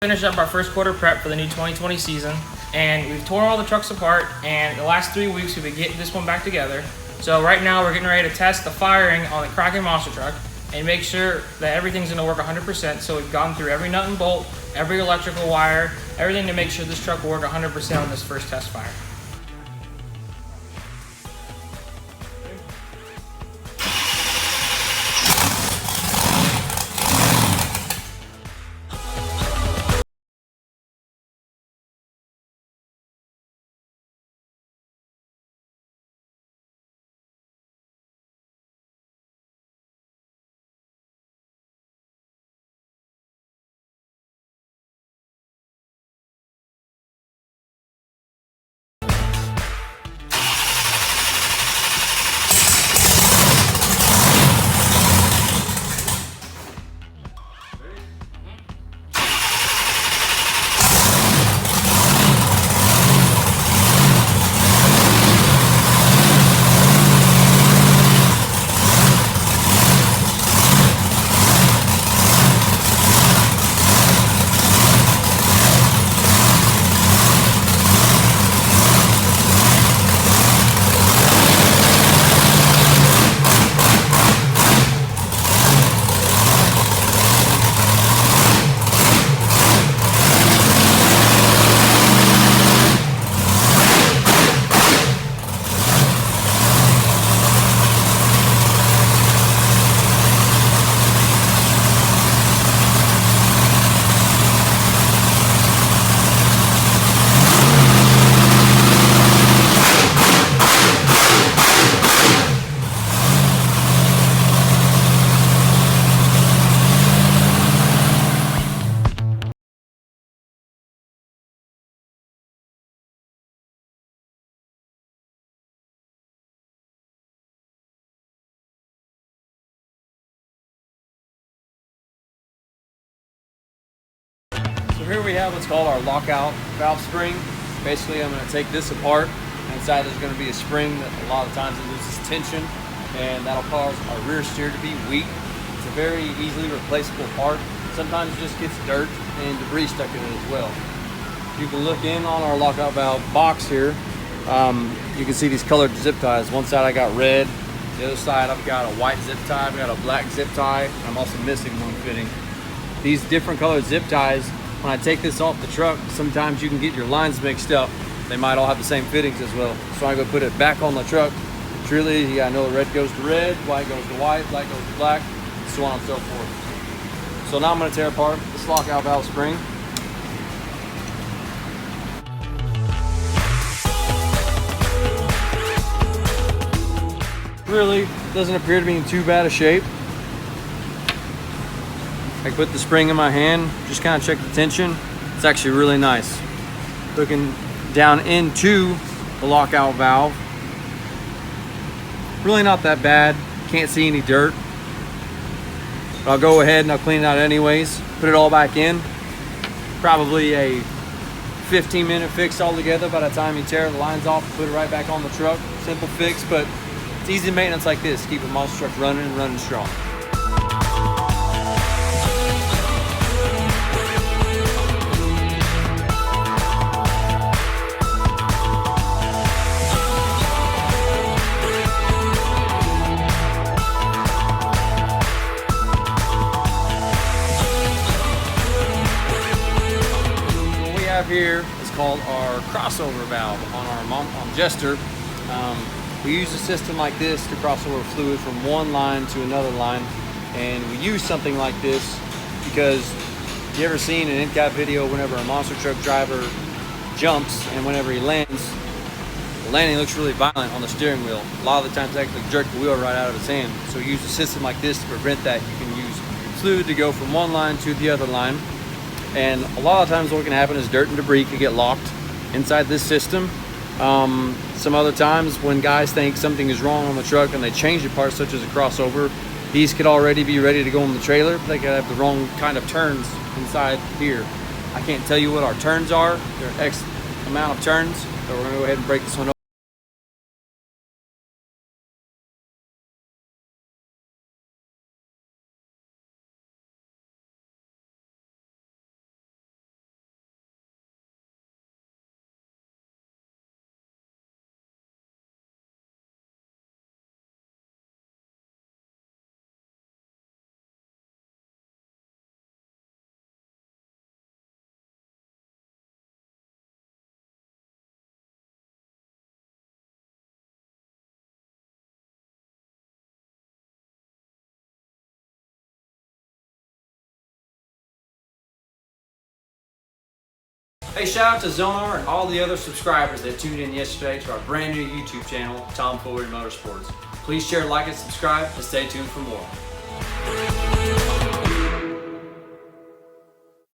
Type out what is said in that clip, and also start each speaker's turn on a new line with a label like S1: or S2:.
S1: Finished up our first quarter prep for the new 2020 season, and we've torn all the trucks apart, and the last 3 weeks we've been getting this one back together. So right now we're getting ready to test the firing on the Kraken Monster truck and make sure that everything's gonna work 100%. So we've gone through every nut and bolt, every electrical wire, everything to make sure this truck will work 100% on this first test fire.
S2: So here we have what's called our lockout valve spring. Basically, I'm going to take this apart, and inside there's going to be a spring that a lot of times it loses tension, and that'll cause our rear steer to be weak. It's a very easily replaceable part. Sometimes it just gets dirt and debris stuck in it as well. You can look in on our lockout valve box here. You can see these colored zip ties. One side I got red, the other side I've got a white zip tie, I've got a black zip tie, and I'm also missing one fitting. These different colored zip ties, when I take this off the truck, sometimes you can get your lines mixed up. They might all have the same fittings as well. So I go put it back on the truck. It's really easy. I know the red goes to red, white goes to white, black goes to black, so on and so forth. So now I'm going to tear apart this lockout valve spring. Really doesn't appear to be in too bad a shape. I put the spring in my hand, just kind of check the tension. It's actually really nice. Looking down into the lockout valve, really not that bad. Can't see any dirt. But I'll go ahead and I'll clean it out anyways. Put it all back in. Probably a 15-minute fix altogether by the time you tear the lines off and put it right back on the truck. Simple fix, but it's easy maintenance like this. Keep a monster truck running and running strong. Here is called our crossover valve on Jester. We use a system like this to cross over fluid from one line to another line, and we use something like this because you ever seen an in-cab video whenever a monster truck driver jumps and whenever he lands, the landing looks really violent on the steering wheel. A lot of the times they actually jerk the wheel right out of his hand. So we use a system like this to prevent that. You can use fluid to go from one line to the other line. And a lot of times what can happen is dirt and debris can get locked inside this system. Some other times when guys think something is wrong on the truck and they change the parts, such as a crossover, these could already be ready to go in the trailer, but they could have the wrong kind of turns inside here. I can't tell you what our turns are. They're X amount of turns, so we're gonna go ahead and break this one open. Hey, shout out to Zonar and all the other subscribers that tuned in yesterday to our brand new YouTube channel, Tom Forward Motorsports. Please share, like, and subscribe, and stay tuned for more.